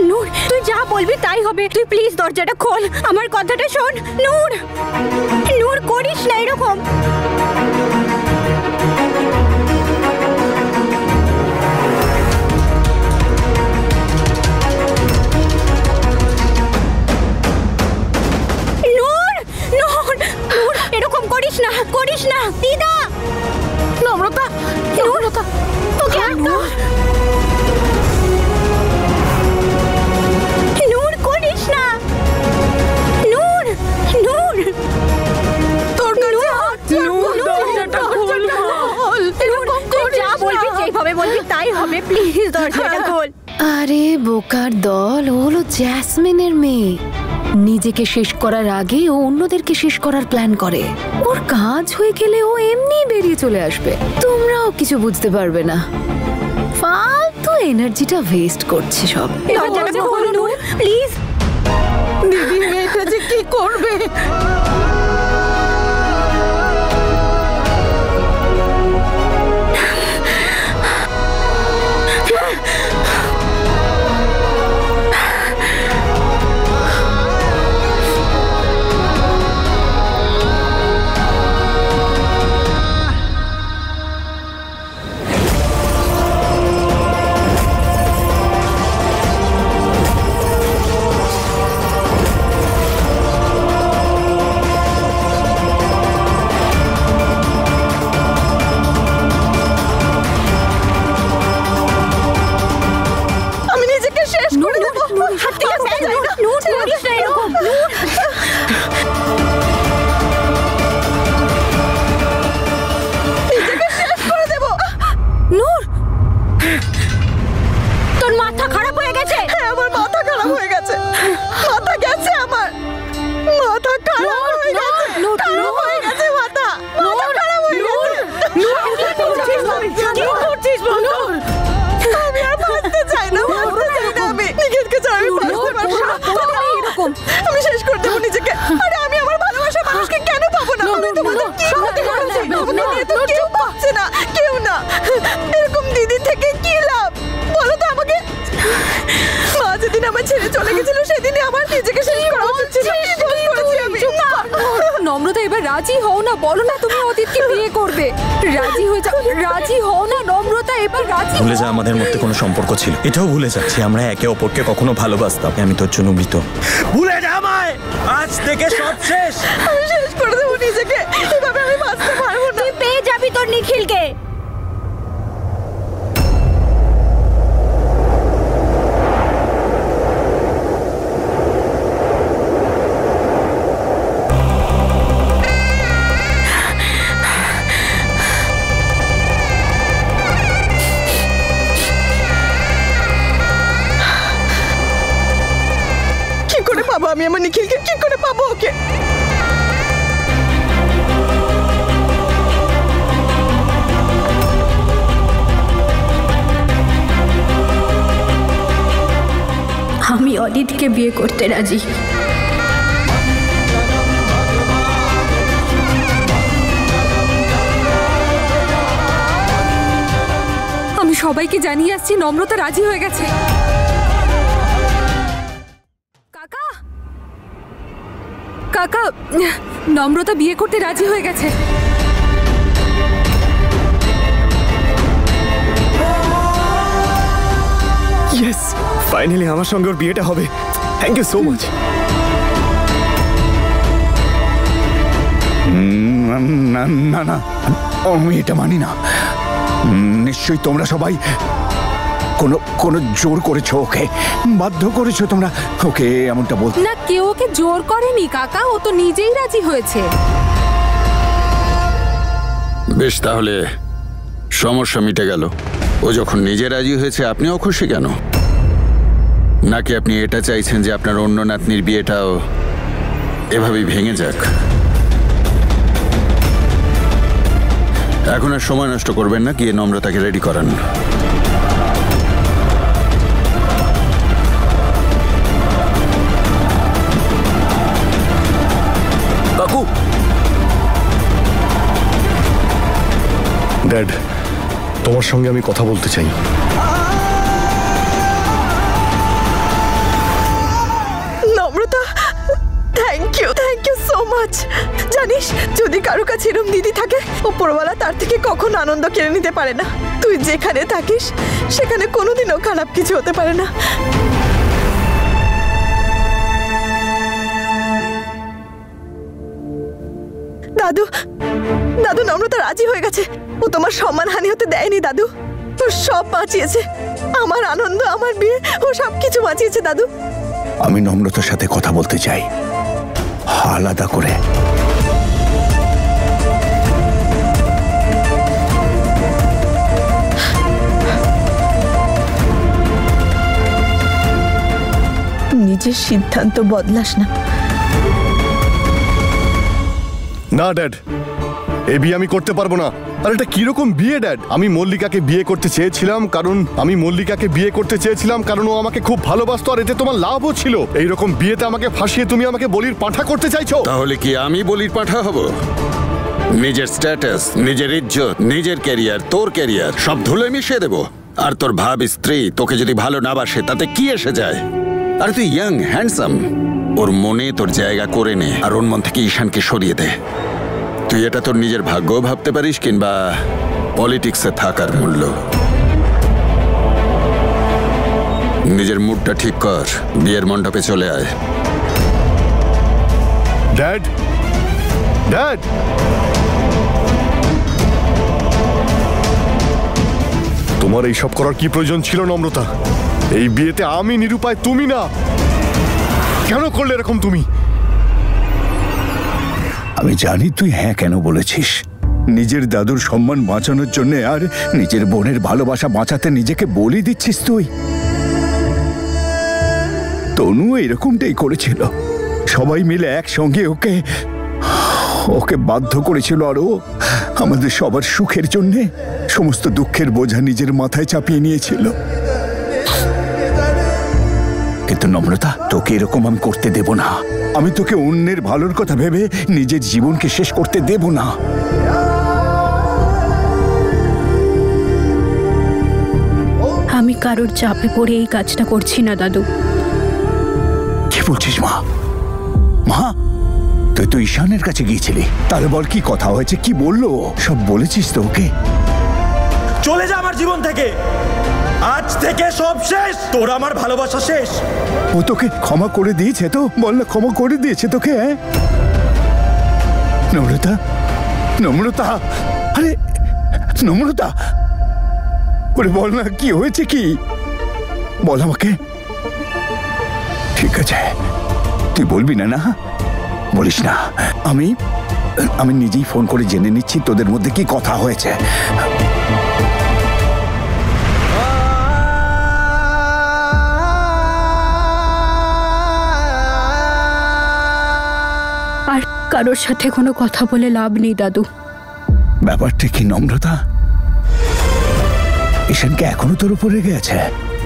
নূর, তুই যা বলবি তাই হবে। তুই প্লিজ দরজাটা খোল, আমার কথাটা শোন। নূর, নূর করিস না এরকম। নূর, নূর, নূর এরকম করিস না, করিস না। দিদা, নম্রতা, নম্রতা, তোকে নূর, নূর করিস না। নূর, নূর, তোর কাছে দরজাটা খোল। এরকম করিস যা বলবি যেভাবে বলবি তাই হবে। প্লিজ দরজাটা খোল। আরে বোকার দল, ও হলো জ্যাসমিনের মেয়ে। নিজেকে শেষ করার আগে ও অন্যদেরকে শেষ করার প্ল্যান করে। ওর কাজ হয়ে গেলে ও এমনি বেরিয়ে চলে আসবে, তোমরাও কিছু বুঝতে পারবে না। ফালতু এনার্জিটা ওয়েস্ট করছে সব। দরজাটা খোল নূর, প্লিজ। দিদি, মেয়েটা যে কি করবে? আমি শেষ করে দেবো নিজেকে। আরে আমি আমার ভালোবাসার মানুষকে কেন পাবো না? আমি তোমাদের কি ক্ষতি করেছি? তো কেউ পাচ্ছে না, কেউ না। এরকম দিদি থেকে কি লাভ বলো তো আমাকে? মা যেদিন আমার ছেড়ে চলে গেছিল সেদিনই আমার নিজেকে শেষ করা উচিত ছিল। কি করেছি আমি? নম্রতা, এবার রাজি হও না। বলো না তুমি অতীতকে বিয়ে করবে। রাজি হয়ে যাও, রাজি হও না নম্রতা, এবার রাজি। ভুলে যা আমাদের মধ্যে কোনো সম্পর্ক ছিল। এটাও ভুলে যাচ্ছি আমরা একে অপরকে কখনো ভালোবাসতাম। আমি তোর জন্য মৃত। ভুলে যা আমায়, আজ থেকে সব শেষ। আমি শেষ করে দেবো নিজেকে। এভাবে আমি বাঁচতে পারবো না। তুই পেয়ে যাবি তোর নিখিলকে। আমি আমার নিখিলকে কি করে পাবো? ওকে আমি অদিতকে বিয়ে করতে রাজি। আমি সবাইকে জানিয়ে আসছি নম্রতা রাজি হয়ে গেছে। কাকা, কাকা, নম্রতা বিয়ে করতে রাজি হয়ে গেছে। ইয়েস, ফাইনালি আমার সঙ্গে ওর বিয়েটা হবে। Thank you so much. না না না, আমি এটা মানি না। নিশ্চয়ই তোমরা সবাই কোনো জোর করেছো, ওকে বাধ্য করেছো তোমরা ওকে এমনটা বলতে। না, কেউ ওকে জোর করেনি কাকা, ও তো নিজেই রাজি হয়েছে। বেশ, তাহলে সমস্যা মিটে গেল। ও যখন নিজে রাজি হয়েছে আপনিও খুশি কেন? নাকি আপনি এটা চাইছেন যে আপনার অন্য নাতনির বিয়েটাও এভাবেই ভেঙে যাক? এখন আর সময় নষ্ট করবেন না, গিয়ে নম্রতাকে রেডি করান। কাকু, ড্যাড, তোমার সঙ্গে আমি কথা বলতে চাই। জানিস যদি কারো কাছে এরম দিদি থাকে ওপরওয়ালা তার থেকে কখনো আনন্দ কেড়ে নিতে পারে না। তুই যেখানে থাকিস সেখানে কোনোদিনও খারাপ কিছু হতে পারে না। দাদু দাদু নম্রতা রাজি হয়ে গেছে। ও তোমার সম্মানহানি হতে দেয়নি দাদু। তোর সব বাঁচিয়েছে, আমার আনন্দ, আমার বিয়ে, ও সব কিছু বাঁচিয়েছে দাদু। আমি নম্রতার সাথে কথা বলতে চাই আলাদা করে। নিজের সিদ্ধান্ত বদলাস না। না ড্যাড, এই বিয়ে আমি করতে পারবো না। আর এটা কিরকম বিয়ে ড্যাড? আমি মল্লিকাকে বিয়ে করতে চেয়েছিলাম কারণ ও আমাকে খুব ভালোবাসতো, আর এতে তোমার লাভও ছিল। এইরকম বিয়েতে আমাকে ফাঁসিয়ে তুমি আমাকে বলির পাঁঠা করতে চাইছো? তাহলে কি আমি বলির পাঁঠা হব? নিজের স্ট্যাটাস, নিজের ইজ্জত, নিজের ক্যারিয়ার, তোর ক্যারিয়ার সব ধুলে মিশিয়ে দেব। আর তোর ভাবি স্ত্রী তোকে যদি ভালো না বাসে তাতে কি এসে যায়? আর তুই ইয়াং হ্যান্ডসাম, ওর মনে তোর জায়গা করে নে আর ওর মন থেকে ঈশানকে সরিয়ে দে। তুই এটা তোর নিজের ভাগ্য ভাবতে পারিস কিংবা পলিটিক্সে থাকার মূল্য। নিজের মুডটা ঠিক কর, বিয়ের মণ্ডপে চলে আয়। ড্যাড, ড্যাড, তোমার এইসব করার কি প্রয়োজন ছিল নম্রতা? এই বিয়েতে আমি নিরুপায়, তুমি না। কেন করলে এরকম তুমি? আমি জানি তুই হ্যাঁ কেন বলেছিস। নিজের দাদুর সম্মান বাঁচানোর জন্য আর নিজের বোনের ভালোবাসা বাঁচাতে নিজেকে বলি দিচ্ছিস তুই। তনু এরকমটাই করেছিল, সবাই মিলে একসঙ্গে ওকে বাধ্য করেছিল। আর ও আমাদের সবার সুখের জন্যে সমস্ত দুঃখের বোঝা নিজের মাথায় চাপিয়ে নিয়েছিল। কিন্তু নম্রতা, তোকে এরকম আমি করতে দেব না। আমি তোকে অন্যের ভালোর কথা ভেবে নিজের জীবনকে শেষ করতে দেব না। আমি কারোর চাপে পড়ে এই কাজটা করছি না দাদু। কি বলছিস মা? মা, তুই তো ঈশানের কাছে গিয়েছিলি, তাহলে বল কি কথা হয়েছে, কি বললো? সব বলেছিস তো ওকে? চলে যা আমার জীবন থেকে, আজ থেকে সব শেষ। তোর আমার ভালোবাসা শেষ। ও তোকে ক্ষমা করে দিয়েছে তো? বল না, ক্ষমা করে দিয়েছে তোকে? হ্যাঁ নম্রতা, নম্রতা, আরে নম্রতা, ওরে বল না কি হয়েছে, কি বল আমাকে। ঠিক আছে, তুই বলবি না? না বলিস না। আমি নিজেই ফোন করে জেনে নিচ্ছি তোদের মধ্যে কি কথা হয়েছে। আর কারোর সাথে কোনো কথা বলে লাভ নেই দাদু। ব্যাপারটা কি নম্রতা? ঈশানকে এখনো তোর উপর রেগে আছে,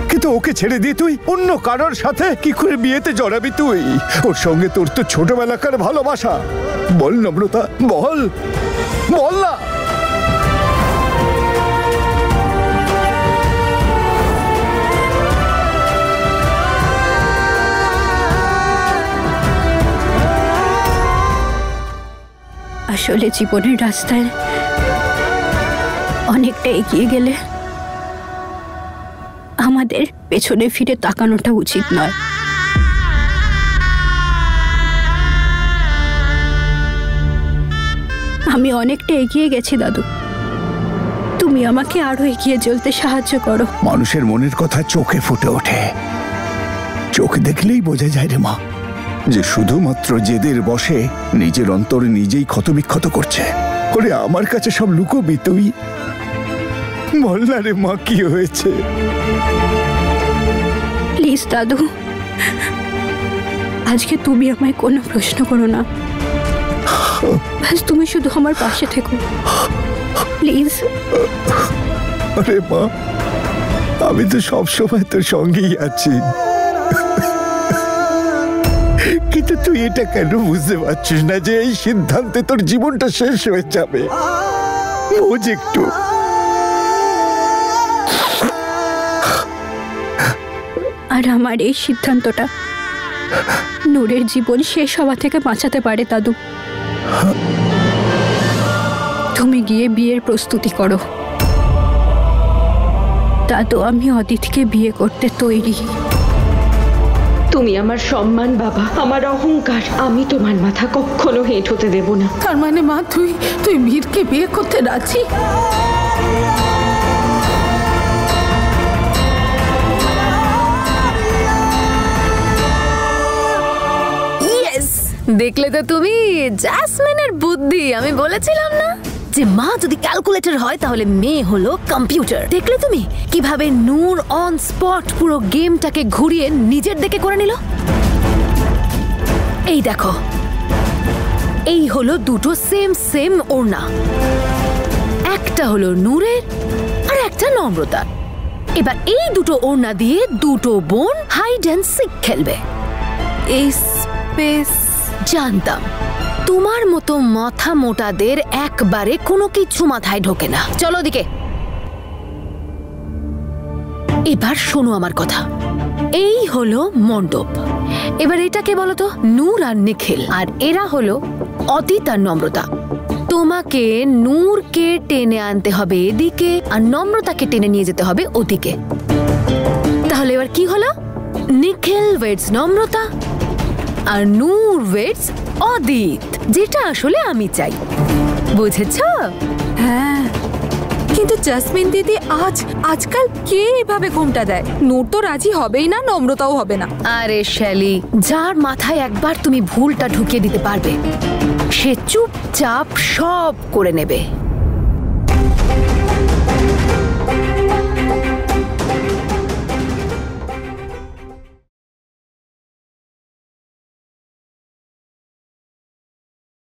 কিন্তু ওকে ছেড়ে দিয়ে তুই অন্য কারোর সাথে কি করে বিয়েতে জড়াবি তুই? ওর সঙ্গে তোর তো ছোটবেলাকার ভালোবাসা। বল নম্রতা, বল, বল না। আসলে জীবনের রাস্তায় অনেকটা এগিয়ে গেলে আমাদের পেছনে ফিরে তাকানোটা উচিত নয়। আমি অনেকটা এগিয়ে গেছি দাদু, তুমি আমাকে আরো এগিয়ে চলতে সাহায্য করো। মানুষের মনের কথা চোখে ফুটে ওঠে, চোখ দেখলেই বোঝা যায় রে মা, যে শুধুমাত্র জেদের বশে নিজের অন্তরে নিজেই ক্ষতবিক্ষত করছে। ওরে আমার কাছে সব লুকোবি তুই? বল না রে মা, কি হয়েছে? প্লিজ দাদু, আজকে তুমি আমায় কোনো প্রশ্ন করো না। ব্যাস তুমি শুধু আমার পাশে থেকো প্লিজ। আরে মা, আমি তো সবসময় তোর সঙ্গেই আছি, কিন্তু তুই এটা কেন বুঝতে পারছিস না যে এই সিদ্ধান্তে তোর জীবনটা শেষ হয়ে যাবে? বোঝ একটু। আর আমার এই সিদ্ধান্তটা নূরের জীবন শেষ হওয়া থেকে বাঁচাতে পারে দাদু। তুমি গিয়ে বিয়ের প্রস্তুতি করো। তা তো আমি অদিতকে বিয়ে করতে তৈরি। তুমি আমার সম্মান বাবা, আমার অহংকার। আমি তোমার মাথা কখনো হেঁট হতে দেব না। তার মানে মা তুই বীরকে বিয়ে করতে রাজি? দেখলে তো তুমি জ্যাসমিনের বুদ্ধি। আমি বলেছিলাম না যে মা যদি ক্যালকুলেটর হয় তাহলে মেয়ে হলো কম্পিউটার। দেখলে তুমি কিভাবে নূর অন স্পট পুরো গেমটাকে ঘুরিয়ে নিজের দিকে করে নিল। এই দেখো, এই হলো দুটো সেম ওড়না, একটা হলো নূরের আর একটা নম্রতার। এবার এই দুটো ওড়না দিয়ে দুটো বোন হাইড অ্যান্ড সিক খেলবে। এই স্পেস জানতাম তোমার মতো মাথা মোটাদের একবারে কোনো কিছু মাথায় ঢোকে না। চলো দিকে। এবার শোনো আমার কথা। এই হলো মণ্ডপ। এবার এটাকে বলো তো নূর আর নিখিল, আর এরা হলো অদিত আর নম্রতা। তোমাকে নূরকে টেনে আনতে হবে এদিকে আর নম্রতাকে টেনে নিয়ে যেতে হবে ওদিকে। তাহলে এবার কি হলো? নিখিল ওয়েটস নম্রতা আর নূর ওয়েটস অদিত, যেটা আসলে আমি চাই। বুঝেছো? হ্যাঁ, কিন্তু জেসমিন দিদি আজকাল কে এভাবে ঘুমটা দেয়? নূর তো রাজি হবেই না, নম্রতাও হবে না। আরে শ্যালি, যার মাথায় একবার তুমি ভুলটা ঢুকিয়ে দিতে পারবে সে চুপচাপ সব করে নেবে।